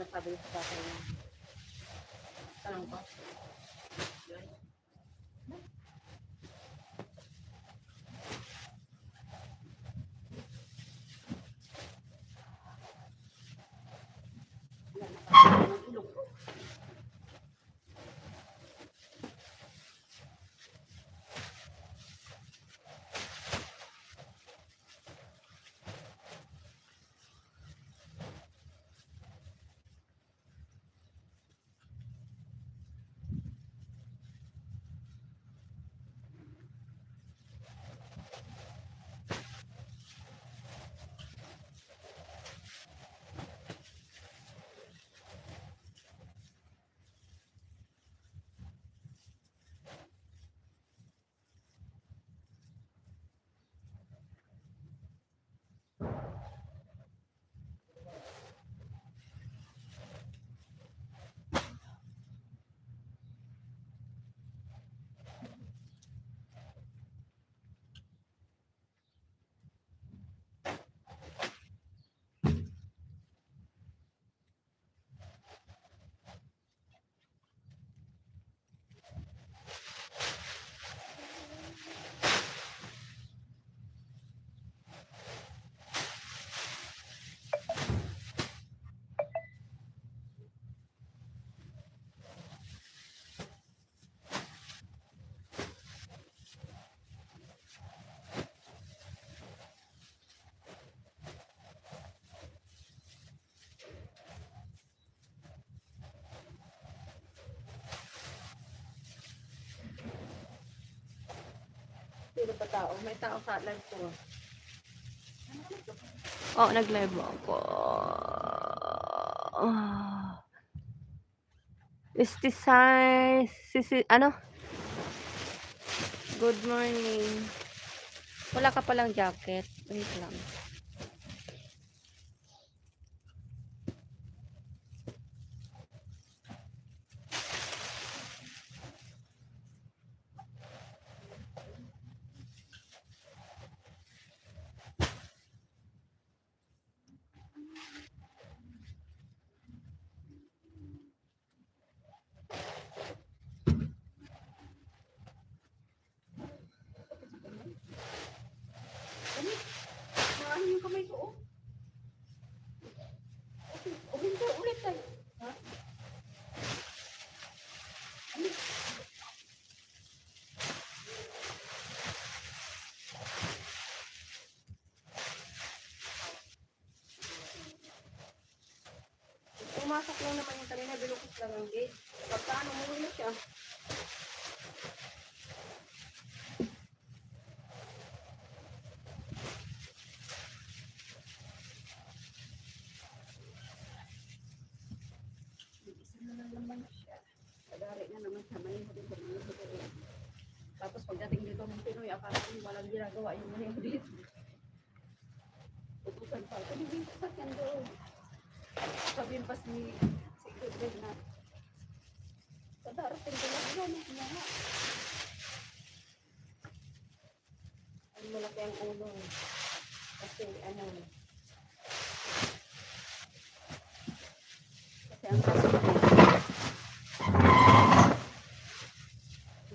sinasabi sa tatay niya. Tanong ko. Sino pa tao? May tao sa live ko. Oh, nag-live ako. Ano? Good morning. Wala ka palang jacket. Wait lang. Ano yung kamay ko? Okay, ulit tayo. Ha? Pumasok lang naman yung kanina, bilukos lang ang gate. Pagkaano mo na siya? Isa na lang naman siya. Kadari na naman siya. Tapos pagdating dito ng Pinoy, akala ko walang ginagawa yung mga dito. Tutusan pa. Ano yung sasakyan doon? Sabihin pa si Goodred na kadarating ko lang yun. Nga. Ang malaki ang ulo. Kasi ang kaso ko.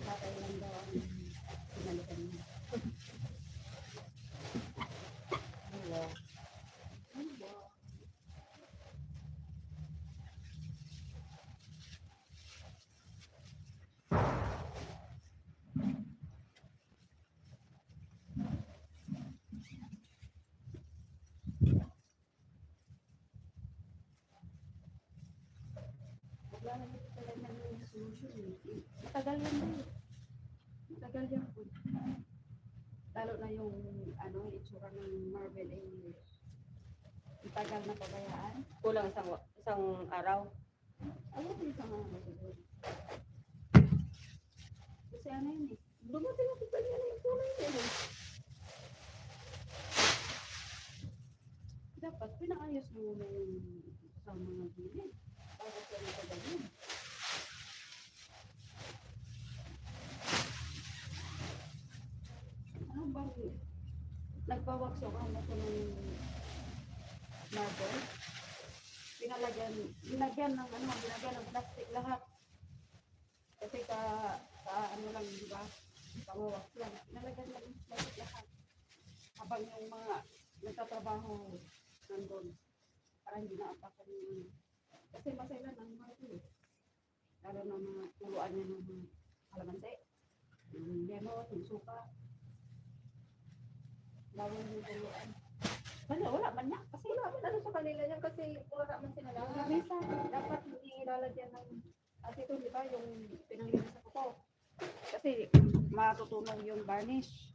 Tatay lang daw ang pinalitan niya. Hello. Matagal yan din. Matagal yan po. Lalo na yung itsura ng Marvel English. Matagal na pabayaan. Kulang isang araw. Ayaw ko isang siguro. Kasi ano yun eh. Dumating ako sa yan yung kulay yun eh. Dapat pinaayos mo muna yung sa mga gilid. Para sa matagal yun. Ano bang nagpawakso ka na ito ng marble? Linagyan ng ano, linagyan ng plastic lahat. Kasi ano lang, di ba? Panguwas lang. Nalagyan lang ng plastic lahat. Habang yung mga nagtatrabaho nandun. Para hindi naapakan yung kasi masailan ang mga ito eh. Lalo na mga turuan niya ng mga kalamansi. Yung lemon, yung suka. Lalo yung turuan. Wala man niya. Kasi Wala man ano sa kanila yan kasi wala man sila yung lahat. lamesa, dapat hindi lalagyan ng at ito, di ba, yung pinanglinis sa kuko. Kasi matutunaw yung varnish.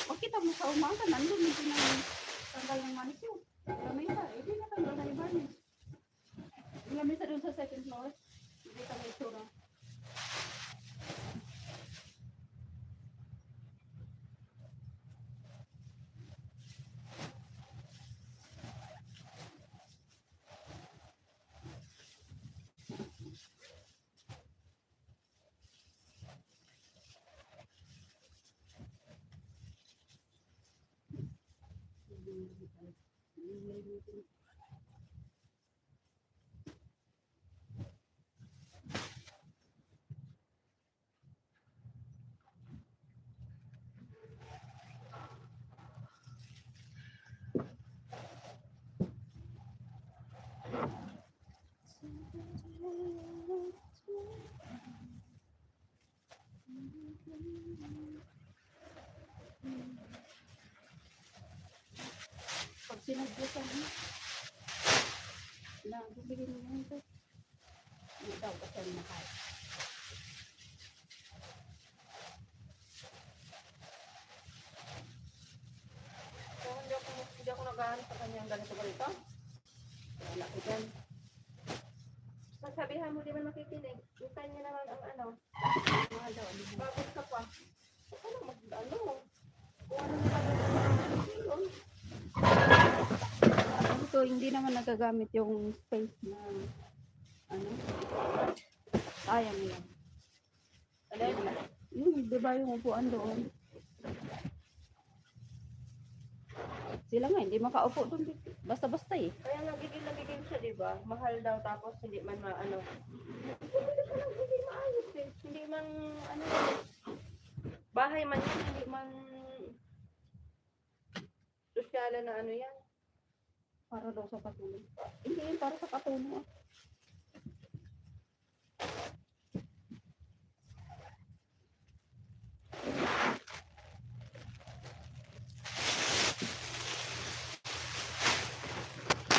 Makita mo sa umaga, nandun yung pinangtanggal ng manicure. Lamesa, hindi natanggal na yung varnish. Yung lamesa dun sa second floor, hindi ka may itsura. Pag sinagbusan mo, bibigyan mo yan ito. Hindi daw kasi ang mahal. So, hindi ako nag-aanap sa kanya ganito. Wala ko dyan. Sasabihan mo di man makikinig. Hintayin niya naman ang ano. Mahal daw. Bakit ka pa? Ano mag-ano? Kung ano nila yun. Ito, hindi naman nagagamit yung space na ano. Sayang yan. Alin? Yung, di ba yung upuan doon? Sila nga, hindi makaupo doon. Basta-basta eh. Kaya nagigil siya, di ba? Mahal daw tapos hindi man maano. Hindi maayos eh. Hindi man ano. Bahay man yan, hindi man sosyala na ano yan. Para daw sa katulong. Hindi yun, para sa katulong.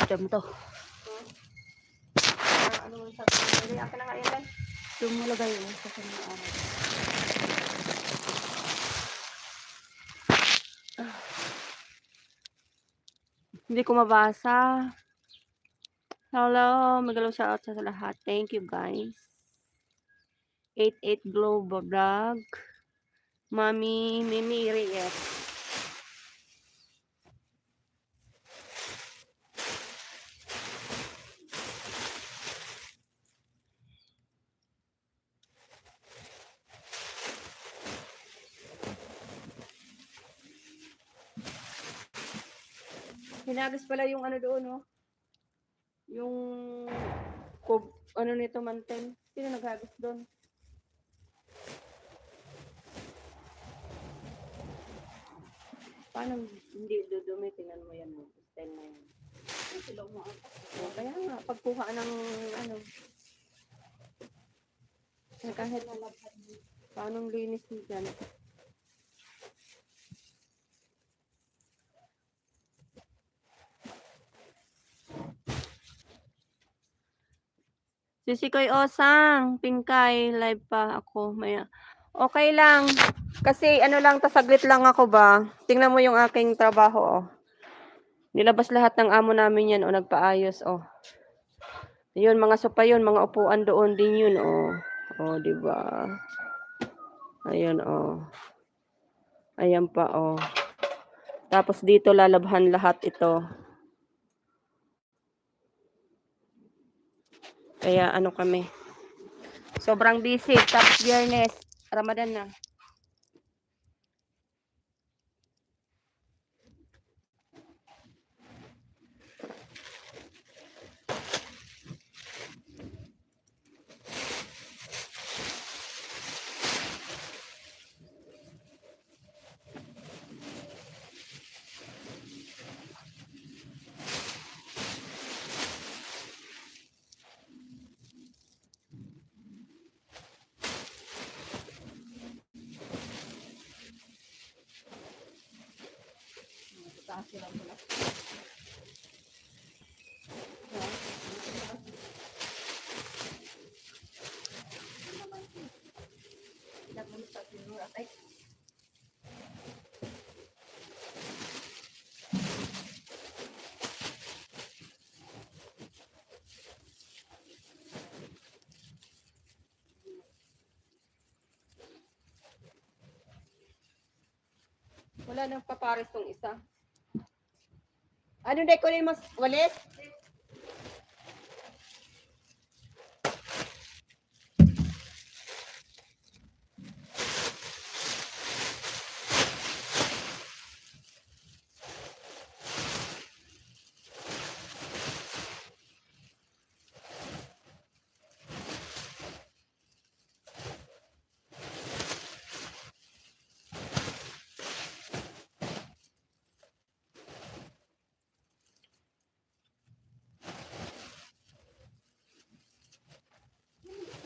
Diyan to. Ano man sa kanila. Akin na nga yan. Doon mo lagay yun sa kanya araw. Hindi ko mabasa. Hello, magalaw shout out sa lahat. Thank you guys. 88 Global Vlog. Mami Mimi Reyes. Hinagis pala yung ano doon, no? Yung ano nito manten. Sino naghagis doon? Paano hindi dudumi? Tingnan mo yan, no? Style na yan. Sila umaangat. O, kaya nga, pagkuha ng ano, kahit paanong linis mo dyan. Sisikoy Osang, Pinkay, live pa ako. Maya. Okay lang. Kasi ano lang, tasaglit lang ako ba. Tingnan mo yung aking trabaho, oh. Nilabas lahat ng amo namin yan, oh, nagpaayos, oh. Yun, mga sopa yun, mga upuan doon din yun, oh. Oh, di ba? Ayun, oh. Ayan pa, oh. Tapos dito lalabhan lahat ito. Kaya ano kami. Sobrang busy. Tapos Biyernes, Ramadan na. Kasi lang pala. Dapat sa tinura. Ay, Wala nang papares tong isa. Ano dai ko ni mas walis?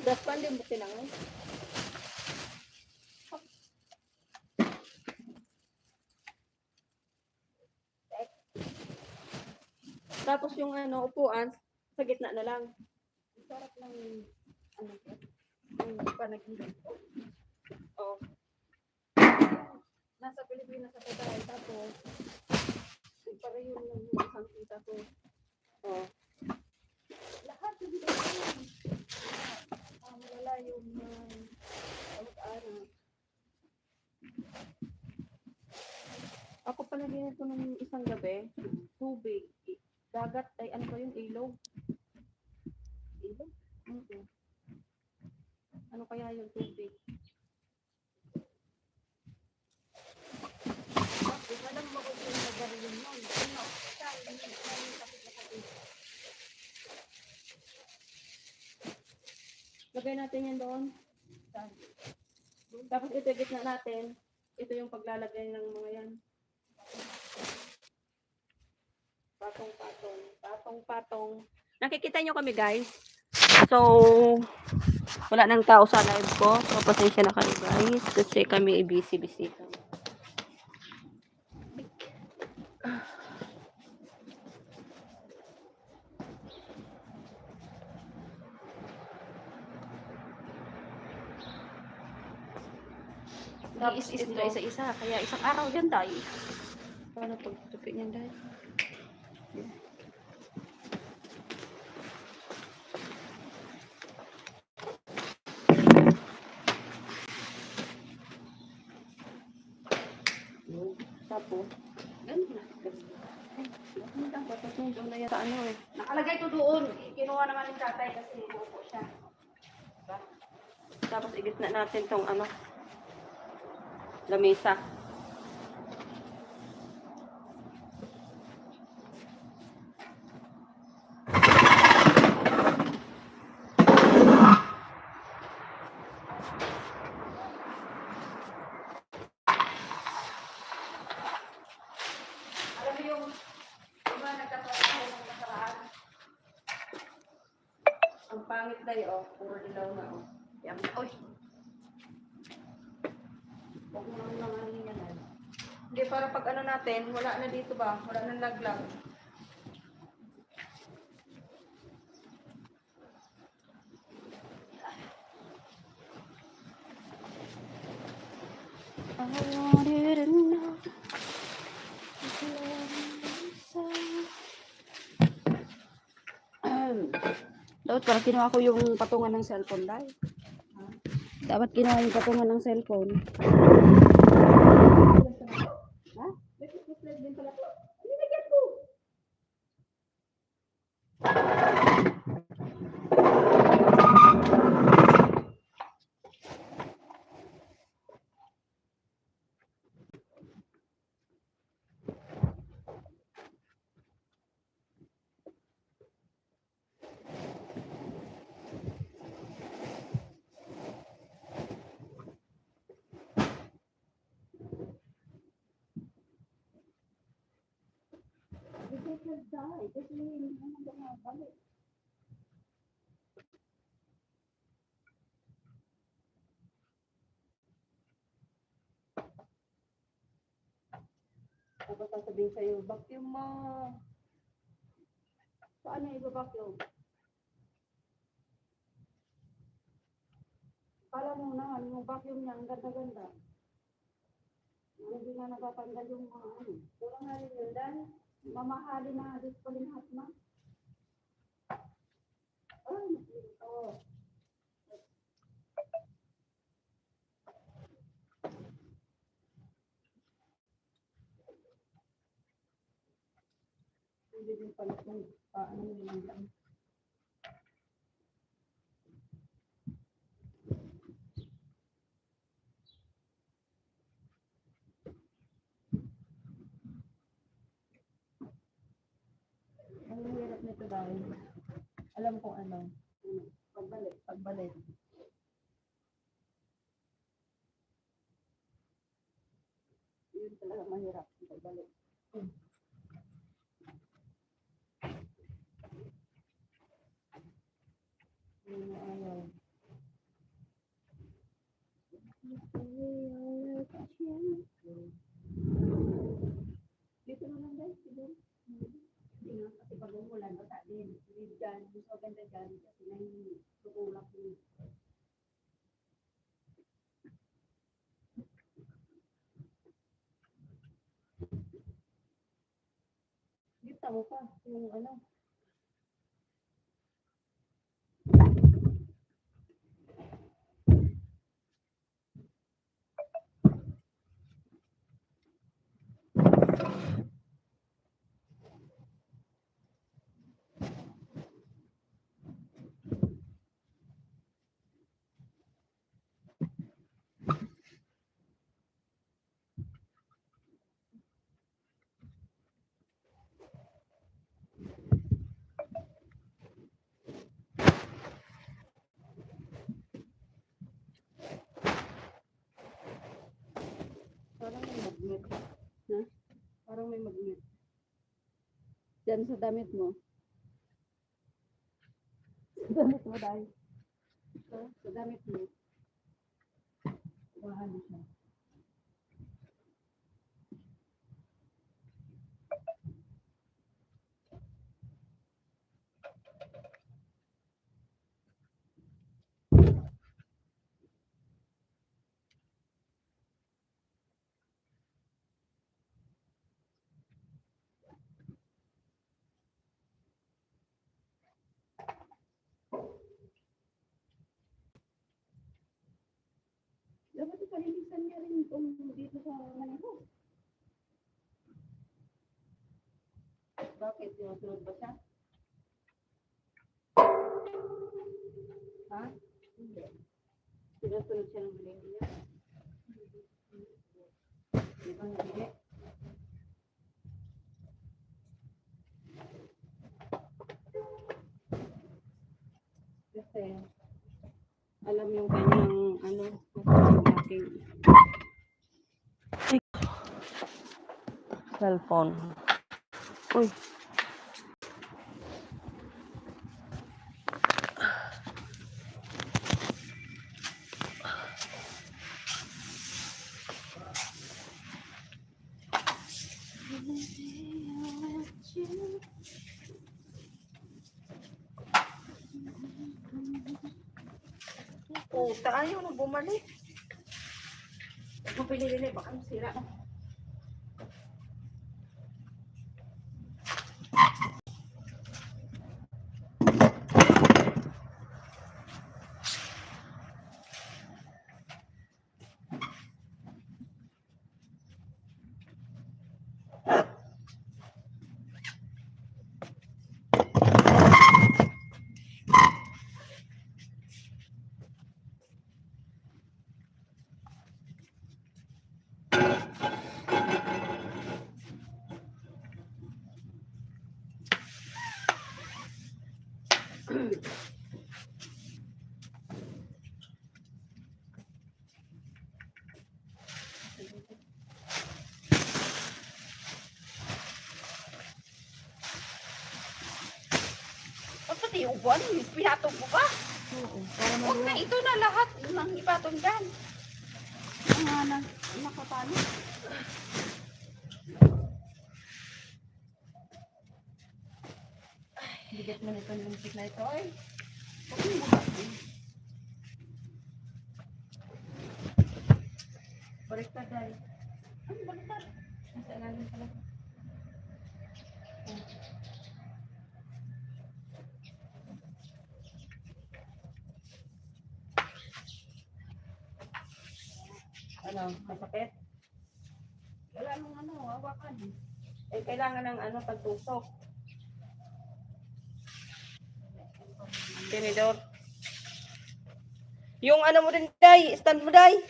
Daspan din buti lang. Tapos yung ano, upuan, sa gitna na lang. sarap ng ano ko. Yung panaginip ko. Oh. Nasa Pilipinas ako dahil tapos para yun yung isang tita ko. Oh. Lahat ng dito yun. Malala yung kamag-anak. Ako panaginip ko nung isang gabi, tubig, dagat, ay ano ba yung ilog? Ilog? Mm-mm. Ano kaya yung tubig? Tapos alam mo kung yung nagarilin nun. Ano? Siya, yung sakit na sakit. Lagay natin yan doon. Saan? Tapos ito gitna natin. Ito yung paglalagay ng mga yan. Patong-patong. Patong-patong. Nakikita nyo kami guys. So, wala nang tao sa live ko. So, pasensya na kayo guys. Kasi kami busy-busy. Is nila isa-isa. Kaya isang araw dyan tayo. Paano pagtupi niyan dahil? Tapos, Ganun na. dapat yung doon na yan sa ano eh. Nakalagay ko doon. Kinuha naman yung tatay kasi buko siya. Tapos igitna natin tong ano, lamesa. Alam mo yung iba nagkataon ng nakaraan. Ang pangit na oh, puro dilaw na oh. Yan. Oy. Huwag mo naman lang ano yan. Hindi, para pag ano natin, wala na dito ba? Wala na laglag. I want you to know. Dapat parang kinuha ko yung patungan ng cellphone dahil. Dapat kinuha yung patungan ng cellphone. Ha? Reflex din pala to. Nilagyan ko. Kasi hindi naman balik. Tapos sasabihin sa'yo, vacuum mo. Saan na iba-vacuum? Kala mo na, yung vacuum niya, ang ganda-ganda. Hindi na natatanggal yung mga ano. Kurang nga rin yun, Dan. Mamahali na halos pa rin hatma. Ay, ito. Hindi din pala kung paano nilang lang. Ang hirap nito dahil alam kong ano. Pagbalik. Yun talaga mahirap. Pagbalik. Ayaw. Dito na lang guys, siguro. Hindi nga, kasi pag umulan, bata din. Hindi dyan, mas maganda dyan, kasi tutulak yun. Kita mo pa yung ano. Parang may magnet. Ha? Parang may magnet. Diyan sa damit mo. Sa damit mo dahil. Sa damit mo. Mahalo siya. Dapat ipalilisan niya rin itong dito sa maniho. Bakit? Sinusunod ba siya? Ha? Hindi. Sinusunod siya ng biling niya. Di ba hindi? Kasi alam yung kanyang ano, yung aking Cellphone. Uy. Puta, ayaw na bumalik. Kung pinili baka masira. Pati yung upuan, pinatong mo ba? Oo. Huwag na, ito na lahat ng ipatong dyan. Ang nakapano. Bigat mo nito yung stick na ito ay. Huwag mo mabasin. Baliktad dahil. Ano baliktad? Nasa ilalim pala. Ano, masakit? Wala nung ano, hawakan. Eh, kailangan ng ano, pagtusok. Tinidor. Yung ano mo din, Day, stand mo, Day.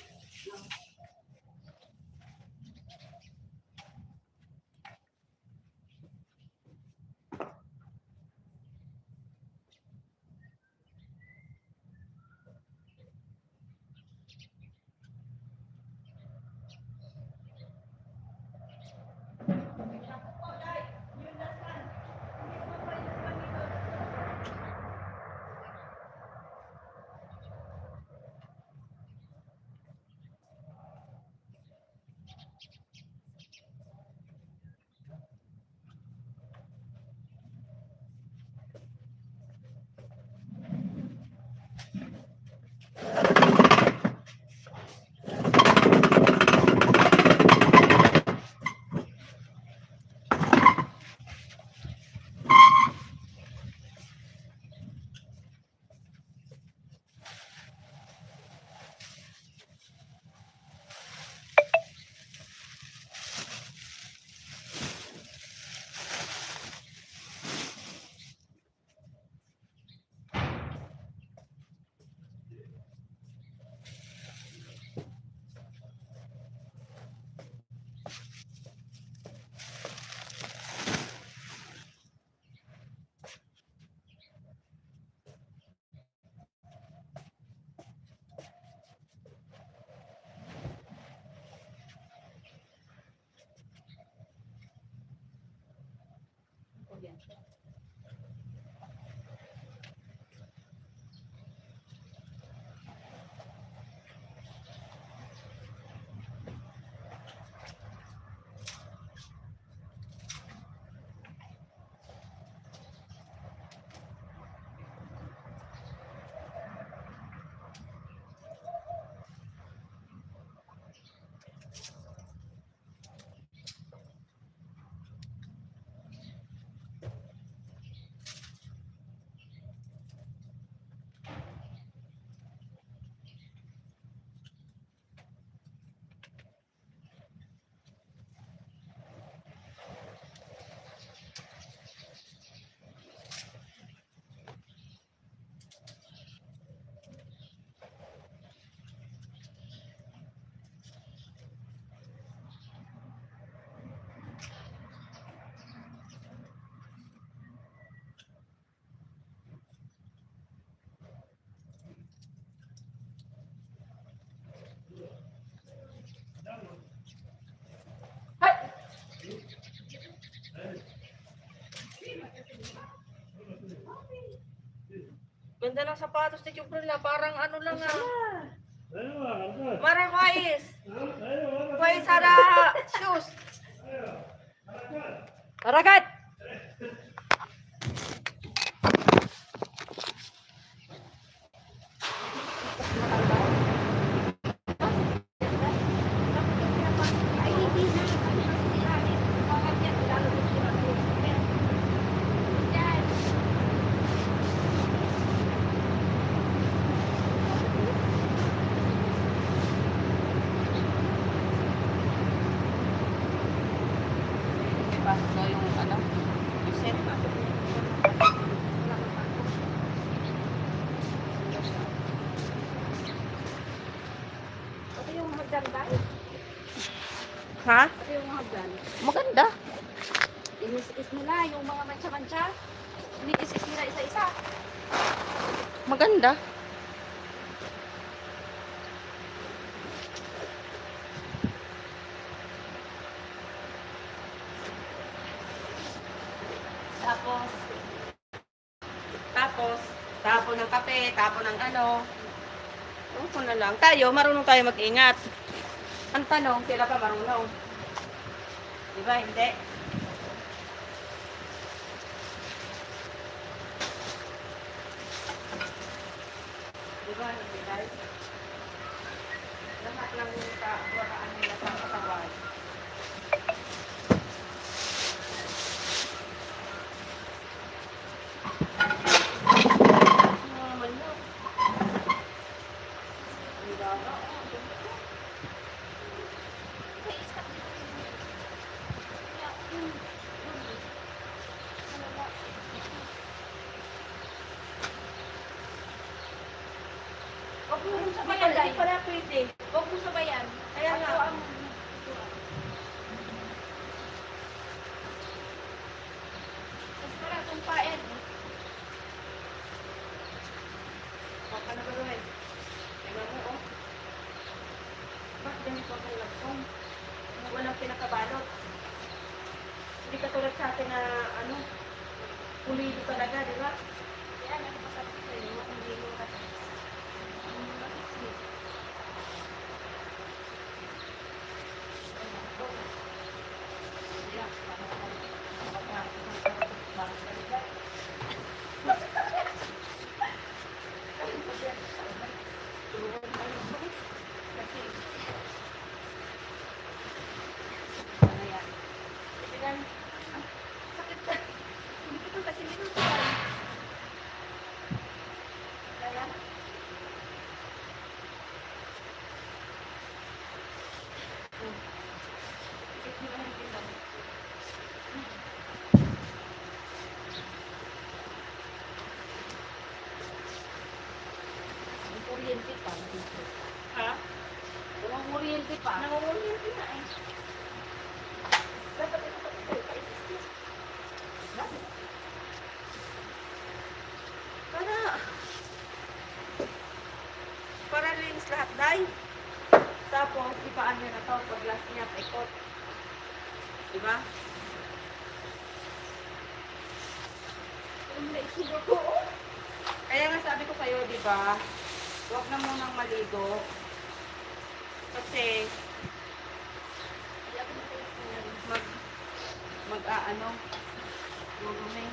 Ganda ng sapatos ni Chuprila. Parang ano lang ah. Marawais. Wais ada shoes. Aragat. Pasto yung ano, yung set. Ito yung hagdan tayo. Ha? Ito yung hagdan. Maganda. Inis-is nila yung mga mancha-mancha. Inis-is nila isa-isa. Maganda. Tapos, tapon ng kape, tapon ng ano. Tapon na lang. Tayo, marunong tayo mag-ingat. Ang tanong, sila pa marunong. Diba, hindi? ba? Hindi dahil. Lahat ng kaburaan nila sa katawan. Naman yun. Ang gaba. Huwag mo Hindi sabayan, Day. pala pwede. Huwag mo sabayan. Kaya nga. Ako ang... Tapos pala itong paen. Huwag ka na ba rin? Tingnan mo, oh. Bakit ganito ang lagpong? Walang pinakabalot. Hindi katulad sa atin na, ano, pulido talaga, di ba? Kaya nagpasabi ko sa'yo, hindi mo kasi. Kuryente pa. Ha? Walang kuryente pa. Nangungulit na eh. Dapat ito para linis lahat, Day. Tapos, ipaan nyo na to. Pag last niya, paikot. Diba? Kaya nga sabi ko kayo, diba? Huwag na munang maligo. Kasi, mag-aano, gulumi.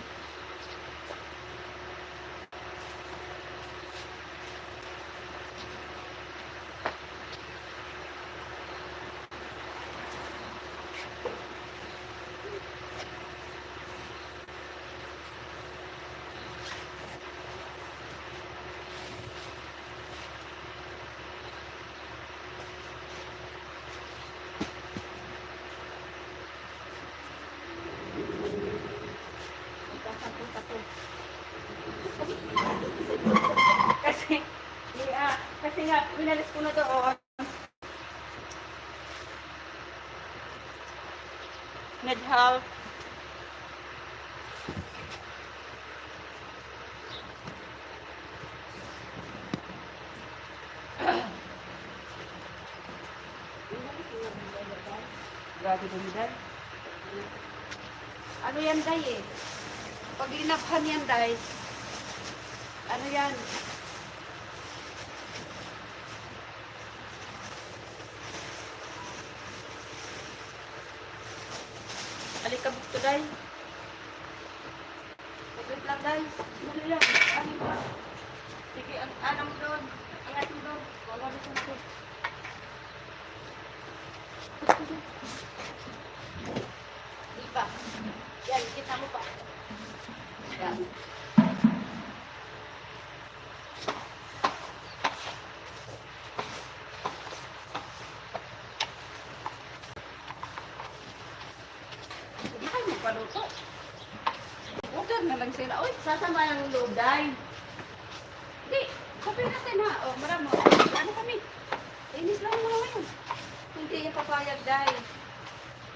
Kasi, kasi nga, winalis ko na doon. Need help. Grabe din, Day. Ano yan, Day eh? Pag inaphan yan, Day, ano yan? Alikabok to, Day. Wait lang, Day. Dali lang. Ano ba? Sige, anam doon. Angat mo doon. Wala na siya doon. Di pa. Yan, kita mo pa. Yan. Hindi kayo magpaluto. Order na lang sila. Uy, sasama ng loob, Day. Hindi, sabi natin ha. O, marami. Ano kami? Inis lang mo naman yun. Hindi yung papayag, Day.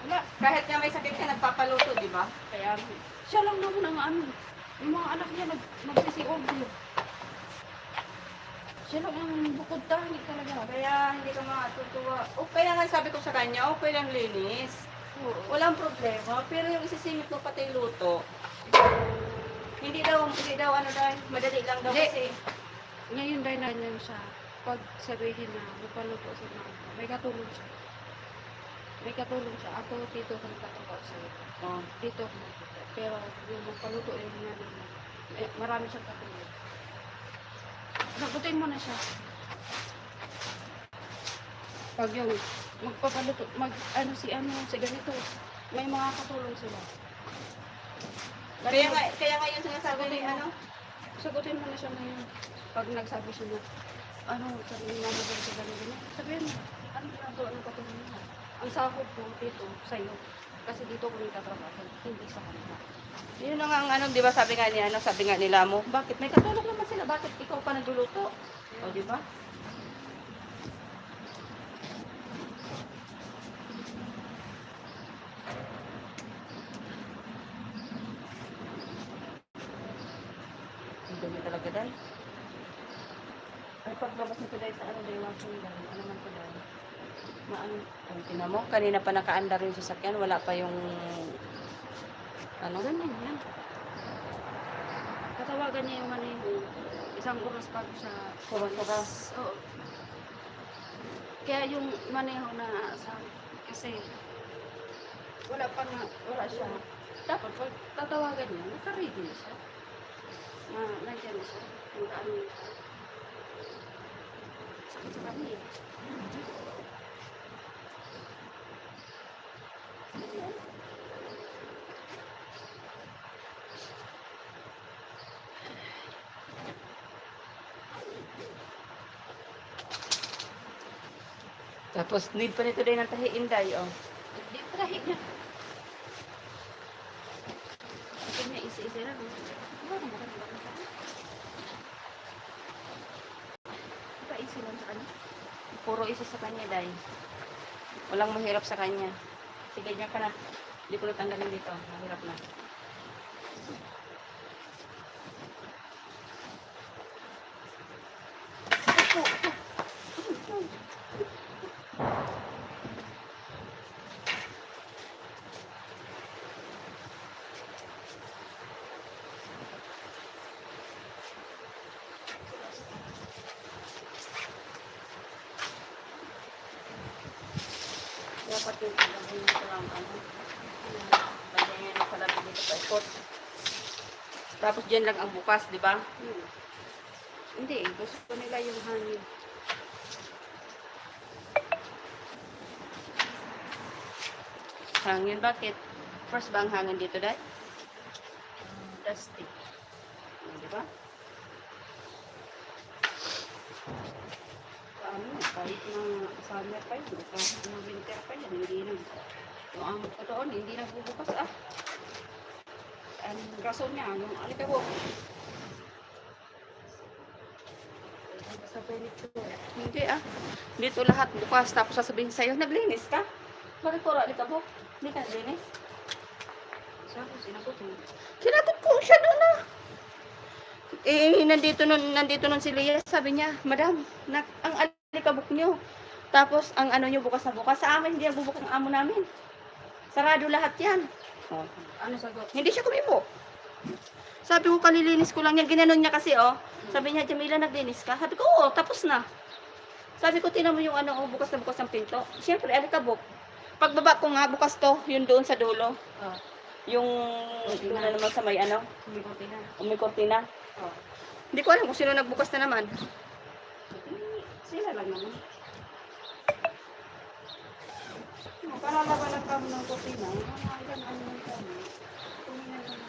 Wala. Kahit nga may sakit ka, nagpapaluto, di ba? Kaya siya lang naman ang ano. Yung mga anak niya nagsisi-order. Siya lang ang bukod tahi talaga. Kaya hindi ka matutuwa. O kaya nga sabi ko sa kanya, okay lang linis. Oo. Walang problema. Pero yung isisingit mo pati luto, hindi daw, ano dahil, madali lang daw Hindi. kasi. Ngayon dahil na niyan siya, pag sabihin na magpaluto si mama, may katulong siya. May katulong siya. Ako dito ako nagtatrabaho sa'yo. Oh. Dito ako nagtatrabaho. Pero yung magpaluto yung nga naman, marami siyang katulong. Sagutin mo na siya. Pag yung magpapaluto, si ganito, may mga katulong sila. Kaya nga yung sinasabi ni ano, Sagutin mo na siya ngayon. Pag nagsabi siya na, sabi ni mama ko sa ganito, sabihin mo, ano ginagawa ng katulong niya? Ang sahod ko dito, sa'yo. Kasi dito ko nagtatrabaho, hindi sa kanila. yun na nga ang ano, di ba sabi nga ni ano, sabi nga nila mo, bakit may katulong naman sila, bakit ikaw pa nagluluto? O, di ba? Ang dami talaga dahil. Ay, paglabas nito dahil sa ano, dahil washing dahil, ano man ko dahil. Maano, ang tinan mo, kanina pa nakaandar yung sasakyan, wala pa yung, ano, Ganyan yan. Katawagan niya yung maneho. Isang oras bago siya. Oras. Oo. Kaya yung maneho na kasi wala siya. Dapat pag tatawagan niya, naka-ready na siya. Nandiyan na siya. Kung ano na siya. Sakit sa kami. Tapos, need pa nito din ng tahi inday, oh. Hindi, trahit niya. Sabi niya, isi-isi lang. Diba, isi lang sa kanya? Puro isa sa kanya, day. Walang mahirap sa kanya. Sige, niya ka na. Hindi ko na tanggalin dito. Mahirap na. Dapat yung pagkakas ko lang, ano. Lagyan niya ng salabi dito sa ikot. Tapos dyan lang ang bukas, di ba? Hindi, gusto ko nila yung hangin. Hangin, bakit? First ba ang hangin dito, day? Dusty. Di ba? Kahit na summer pa yun, kahit na winter pa yun, hindi na. Yung amot ko doon, hindi nagbubukas Ang rason niya, yung alikabok. Sa furniture. Hindi Dito lahat bukas. Tapos sasabihin sa'yo, naglinis ka? Bakit puro alikabok? Hindi ka naglinis? Sabi, sinagot mo. Sinagot ko siya doon nandito nun si Leah. Sabi niya, Madam, ang alikabok niyo. Tapos, ang ano niyo bukas na bukas. Sa amin, hindi nagbubukas ang amo namin. Sarado lahat yan. Oh. Ano sagot? Hindi siya kumibo. Sabi ko, kalilinis ko lang yan. Ginanon niya kasi, Sabi niya, Jamila, naglinis ka? Sabi ko, oo, tapos na. Sabi ko, tinan mo yung bukas na bukas ng pinto. Siyempre, alikabok. Pagbaba ko nga, bukas to, yun doon sa dulo. Yung, doon na naman sa may may kortina. Hindi ko alam kung sino nagbukas na naman. Sila lang naman. Palalabanan kami ng kortina. Yan, ano yung kami. Tumingin naman.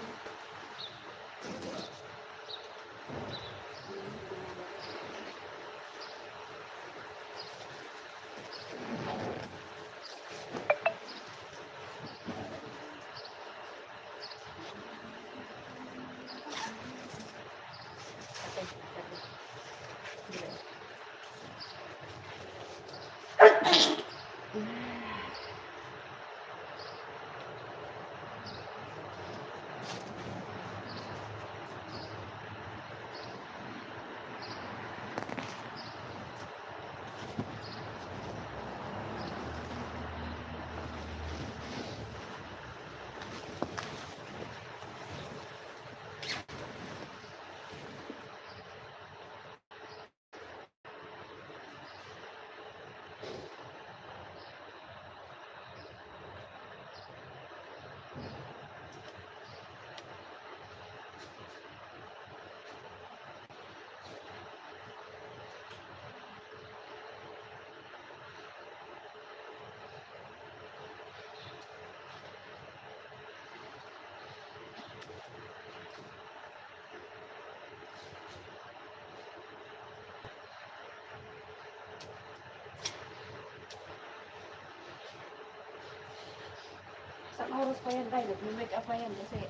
Ilang oras pa yan, Day? Nag-make up pa yan kasi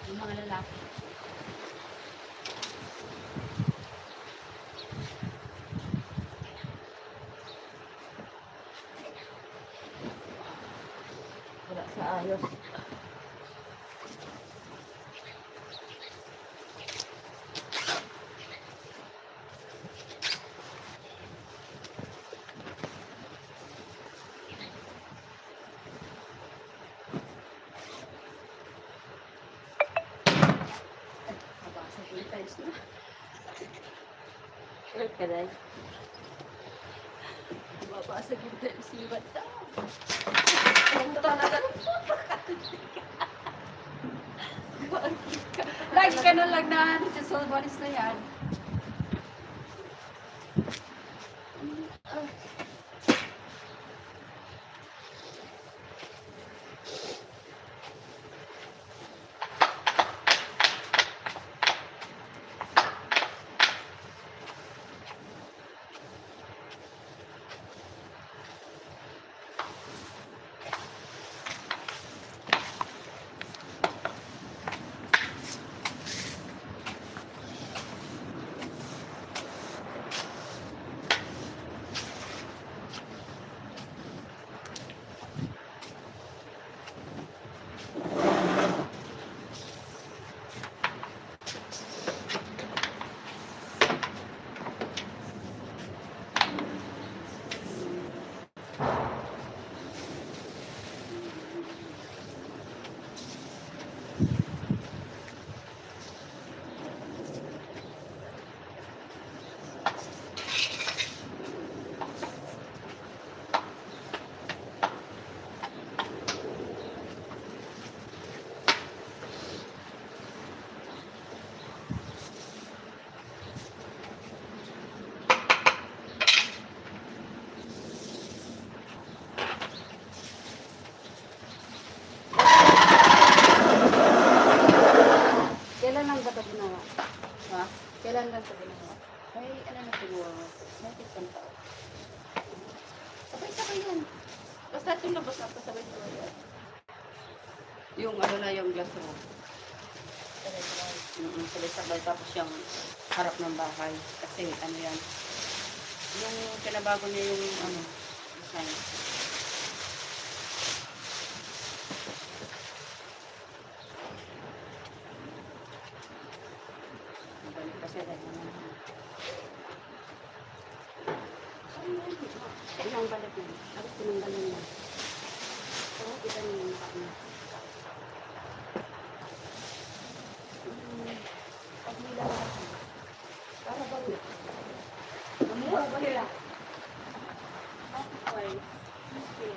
yung mga lalaki. Wala sa ayos. Nabasa ko yung tiles na. Ulit ka, Day. Nabasa ko yung tiles na. Bata. Ang talaga. Lagi ka na lang na sa solvaris na yan. Kailan lang ba ito ginawa? Ha? Kailan lang ito ginawa? Ay, ano na siguro? May isang taon. Sabay-sabay yan. Basta itong labas na ito, sabay-sabay yan. Yung ano na yung glass room. Sabay-sabay. Tapos yung harap ng bahay. Kasi ano yan. Yung pinabago niya yung ano, design. Balik kasi dahil naman. Kailang balik na. Tapos tinanggalin na. So, kita niyo yung mukha niya. Pag nila para ba yun? Namuha ba nila? Okay. Okay.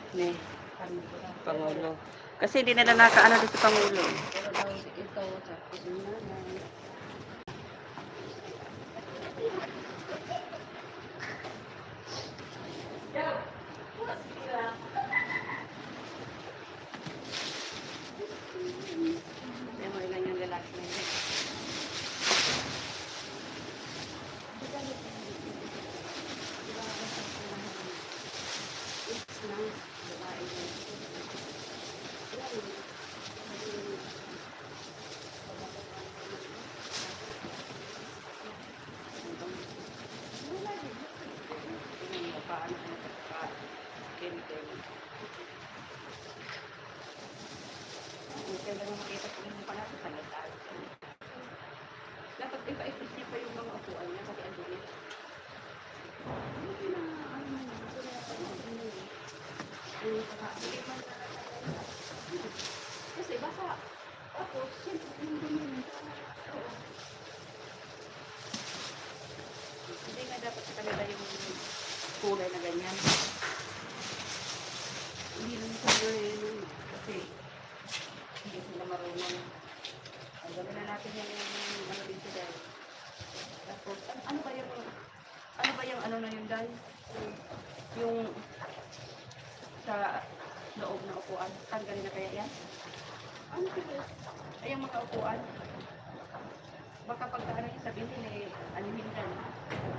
Ne, Pangulo. Kasi hindi nila nakaano dito sa Pangulo. Pero daw ikaw tapos yung nanay. Memory lang yung lalaki na yun. Paano ka nakaka-chemical? Kaya lang makita ko yung pala sa sanitary. Dapat ipa-isip pa yung mga upuan niya kasi ang dumi. Hindi na, ano, wala pa yung dumi. Kasi basa. Tapos, siyempre, yung dumi. Oo. Hindi nga dapat sa kanila yung kulay na ganyan. Hindi lang sa yun. Kasi hindi sila marunong. Ang gawin na natin yung ano dito dahil. Tapos, ano ba yung ba yung ano na yun dahil? Yung sa loob na upuan. Tanggalin na kaya yan? Ano kaya? Ay, yung mga upuan. Baka pagka ano yung sabihin eh, anuhin ka na.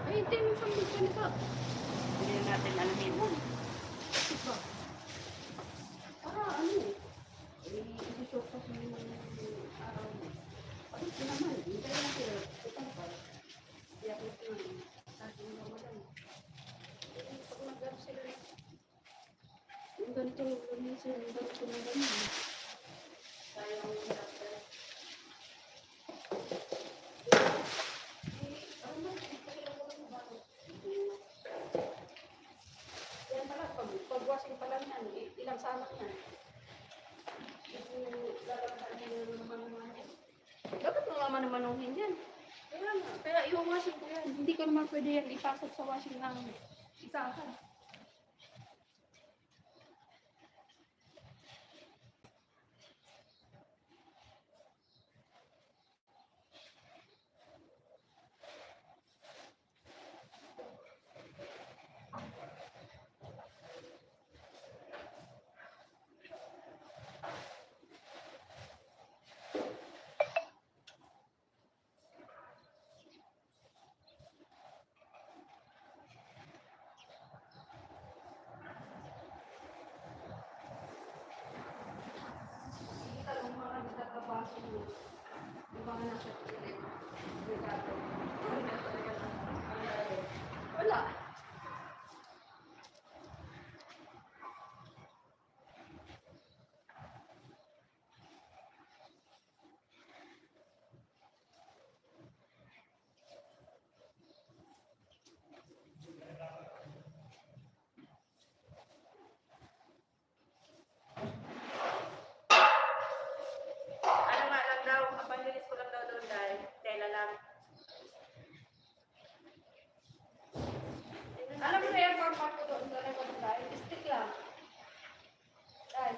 Ay, hindi mo sa mga ganito. Hindi na natin anuhin. Diba? Para ano eh. I-show ko sa mga araw. Ano ko naman? Hindi lang sila. Ito pa. Hindi ako naman. Sabi mo naman. Pag nag-grab sila. Yung ganito, lumisin. Yung ganito na ganyan. Sayang yung doctor. Yan pala, pag-washing pala yan, ilang sama yan. Lalabas niyo naman naman yan. Dapat mo naman manuhin yan. Kaya nga, kaya i-washing ko yan. Hindi ko naman pwede yan ipasok sa washing ng isahan. Kita lang mga nagtatrabaho mo. Yung mga nasa pilit. Wala. Ano nga lang daw, kapag-linis ko lang daw doon dahil tela lang. Alam mo na yan, pang ko doon sa record dahil stick lang. Dahil,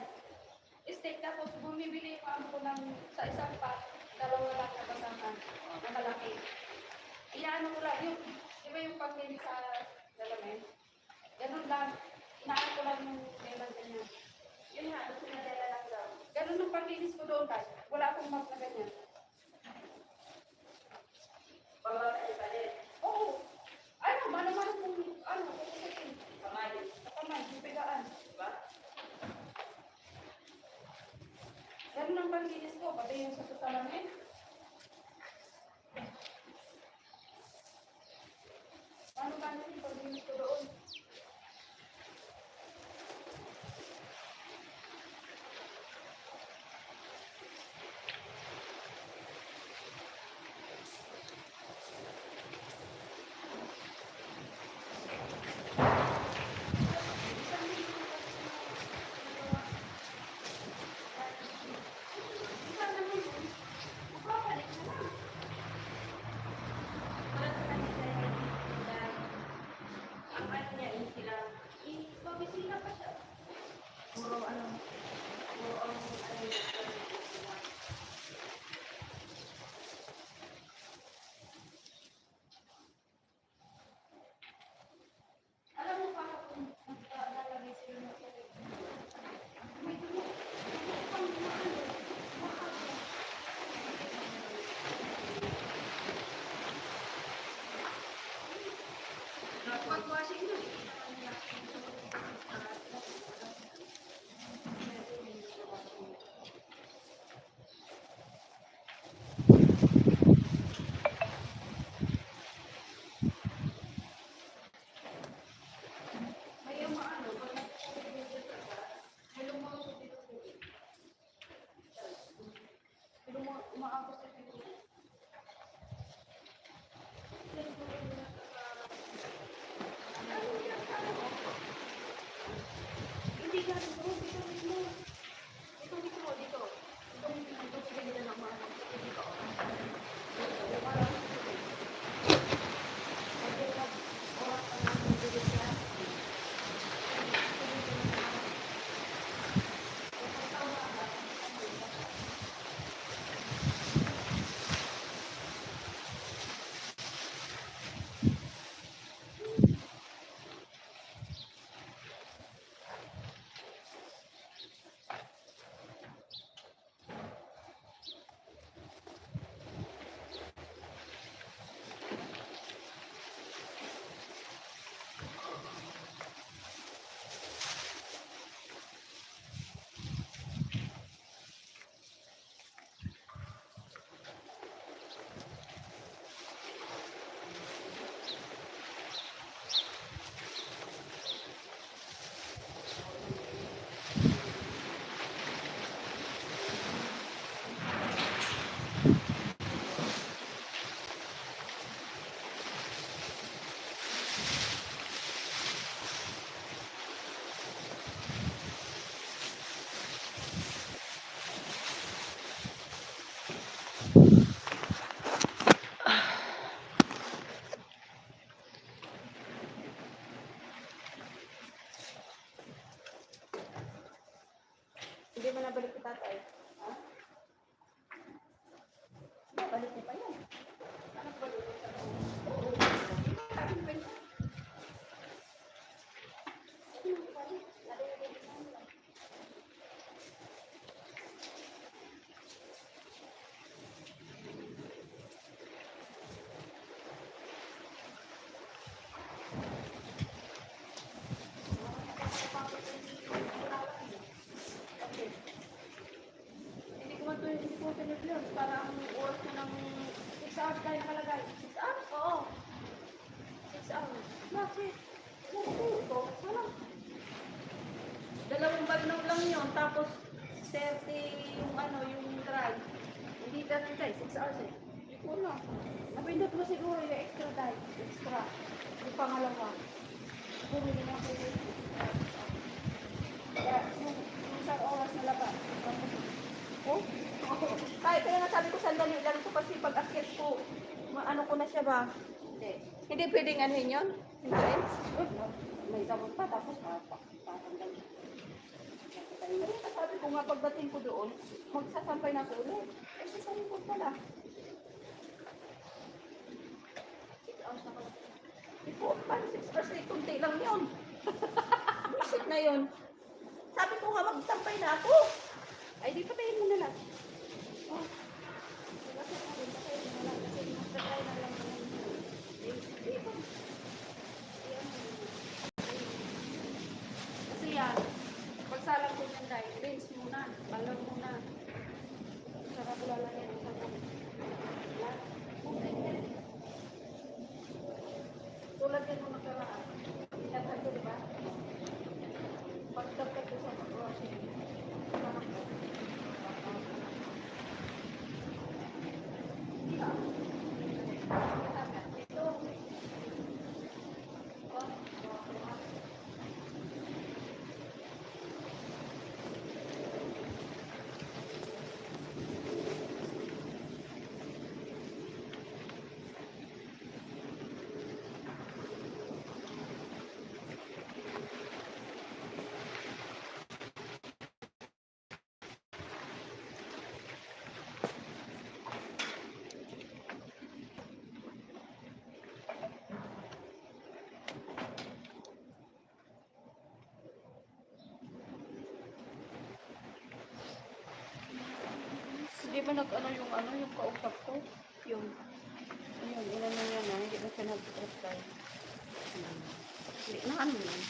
stick tapos bumibili pa ako ng sa isang pack, dalawa lang na basahan na malaki. Iyaano ko lang, yung, di ba yung paglinis sa dalamin? Ganun lang, inaan ko lang yung lemon ganyan. Yun nga, gusto na tela lang daw. Ganun yung paglinis ko doon dahil wala akong map na ganyan. Baba ka pa din. Oo. Ano, malaman kung ano, kukusin. Kamay. Sa kamay, yung pigaan. Diba? Ganun ang paglinis ko, pati yung sa salamin. Paano ba yung paglinis ko doon? Wala sa kanila yung dahil ang ano niya, easy lang. Babisina pa siya. Puro ano, puro ang ano yung Alam mo pa kung naglalagay sila ng tubig. May tubig. Pang maano, maaga. Pag-washing doon, may yung maano, pag nagtubig dito sa may lumalusot dito sa tubig. May umaagos sa tubig. Hindi ka dito, dito mismo. Dito mismo, dito. Dito mismo, dito sila nila ng maano. Dito. Yung parang oras pa namin dito siya. nabalik ko tatay. Ha? Balik niya pa yan. Anak ba doon sa Sabi ko yun. Hindi ko tinipler para ang oras ko ng 6 hours tayo nakalagay. 6 hours? Oo. 6 hours. Bakit? Ito. Wala. Dalawang balnaw lang yun. Tapos 30 yung ano, yung drive. Hindi ka nang tayo. 6 hours eh. Wala. Napindot mo siguro yung extra drive. Extra. Yung pangalawa. Bumili na ako yung kaya yung isang oras na labas. Oh? Kahit kaya nga sabi ko sandali lang ito kasi pag akyat ko, ano ko na siya ba? Hindi. Hindi pwedeng anuhin yun? Hintayin? Good, no? May sabon pa, tapos tatanggal. Sabi ko nga pagdating ko doon, magsasampay na ako ulit. Ay, sa likod pala. 6 hours na pala. Di po, paano 6 hours na kunti lang yun? Visit na yun. Sabi ko nga magsampay na ako. Ay, di patayin mo na lang. Oh. Kasi sabi ko kayo na lang kasi magtatry na lang naman. Eh, pa. Kasi yan, pagsalang ko niyan dahil, rinse muna, balon muna. Saka ko lalagyan ng sabon. Yan. Tulad yan nung nakaraan. Ilatag ko, di ba? Pagtagtag ko sa brushing. Hindi ba nag-ano yung kausap ko? Yung, ayun, ilan na yan hindi na siya nag-reply. Hindi na ano yun.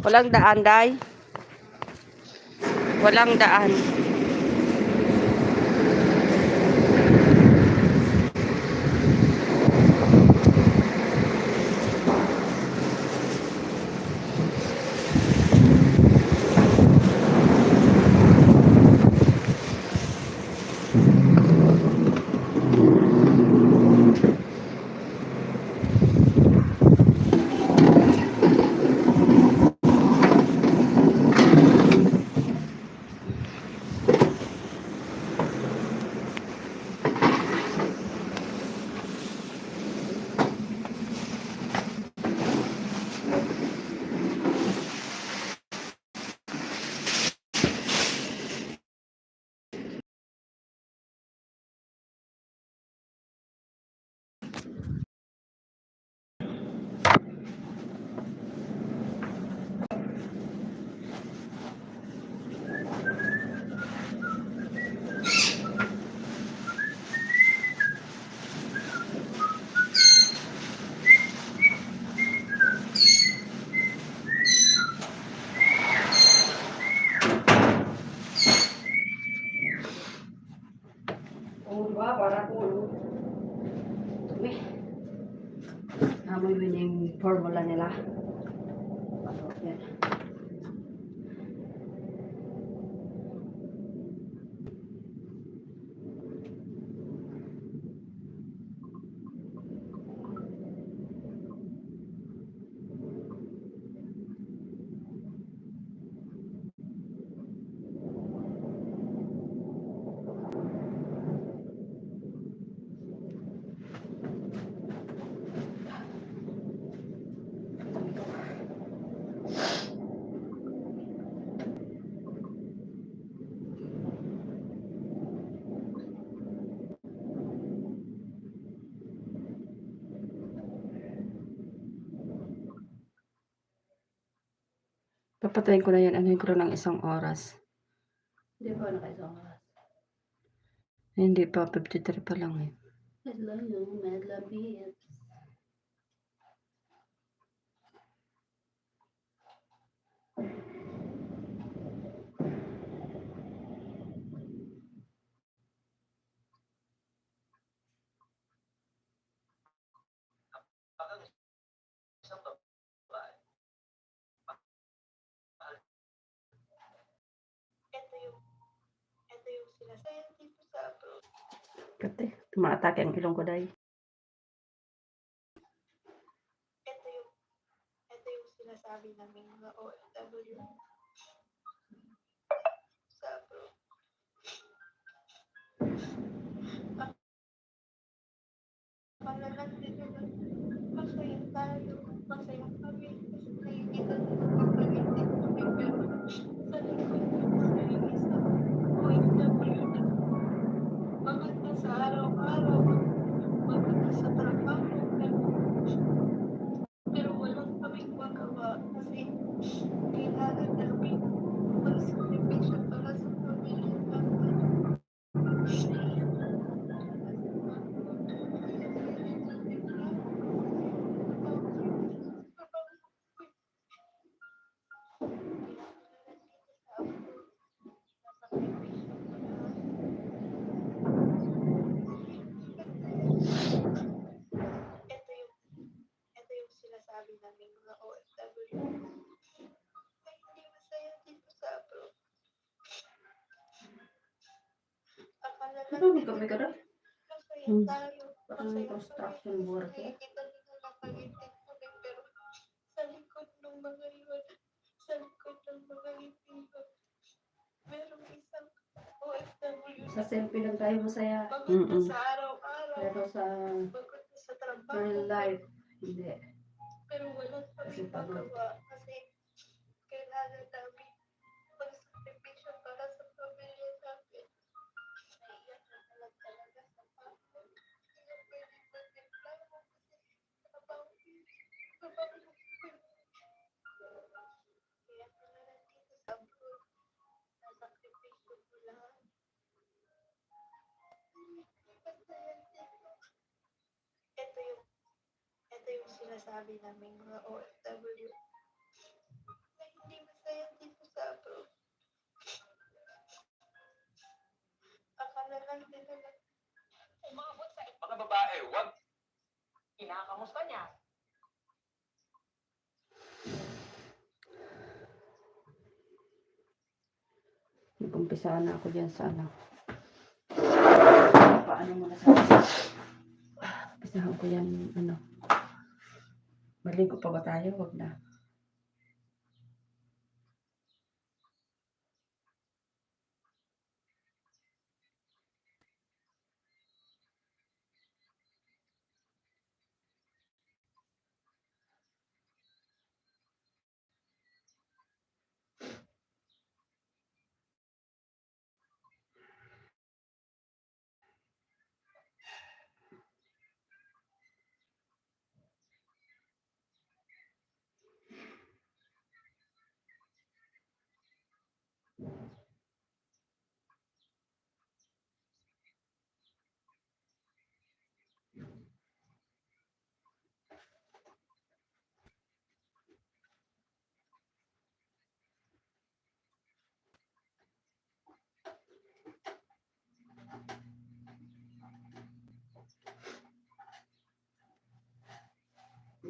Walang daan, Day. Walang daan. Oo, diba? Para po, dumi. Amoy mo yung formula nila. Yan. Papatayin ko na yan. Anuhin ko na ng 1 oras. Hindi pa nakaisang oras. Hindi pa. 53 pa lang eh. Hello, Medla Beats. Ito yung sinasabi dito sa abroad. Kati, tumaatake ang ilong ko dahil. Ito yung sinasabi namin mga OFW sa abroad. Akala lang nila na masaya tayo, masaya kami, kasi nakikita nila kapalitin kami, pero sa likod na yung isang OFW na pagod na sa araw-araw, pagod na sa trabaho, pero walang kaming magawa kasi kailangan namin magsakripisyo para sa pamilya namin. Ito yung sinasabi namin mga OFW na hindi masaya dito sa abroad. Akala lang Ano kami ka rin? masaya tayo, Parang masaya construction kami, worker. nakikita nila kapalitin kami, pero sa likod ng mga iwan, sa likod ng mga hindi merong isang OFW Sa selfie lang tayo masaya. pagod na sa araw-araw, Pero sa pagod na sa trabaho, real life, hindi. pero walang Kasi kami pagod. magawa kasi kailangan namin magsakripisyo para sa pamilya namin. Naiyak na lang talaga sa pagod. Hindi na pwede magreklamo kasi trabaho trabaho. Kaya ko na lang dito sa abroad, nasakripisyo ko lahat. Masaya dito. Ito yung sinasabi namin mga OFW na hindi masaya dito sa abroad. Akala lang nila na Umabot sa mga babae, wag kinakamusta niya. Nag-umpisa na ako dyan sa ano. Paano mo na sa umpisahan ko yan, ano. Maligo pa ba tayo? Wag na.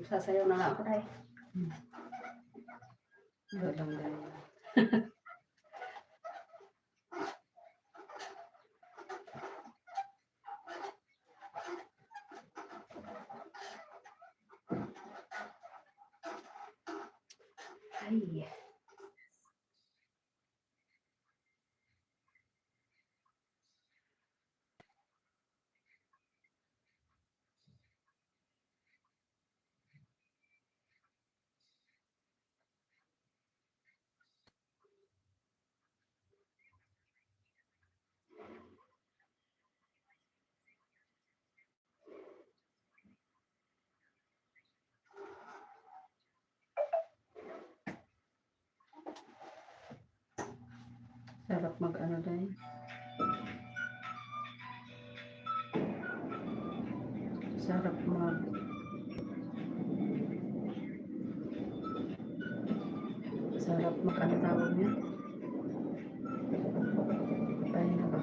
Sasayaw na lang ako tayo. Walang dahil. Ay. Sarap mag-ano dahil. Sarap ano tawag niya? Pahinga ba?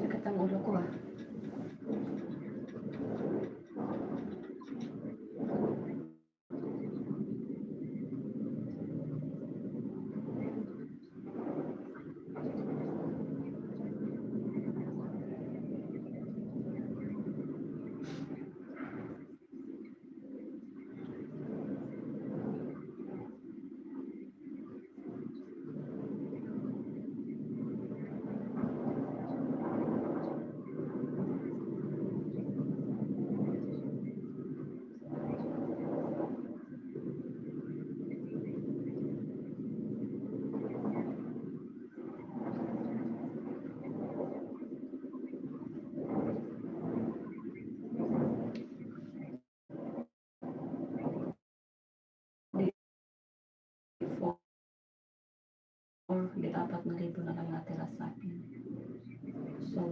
Sakit ang ulo ko ah. Di 4,000 na lang natira sa akin. So,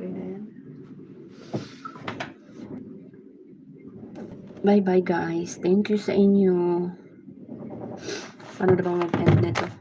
okay na yan. Bye-bye guys. Thank you sa inyo. Paano na bang mag-end nito?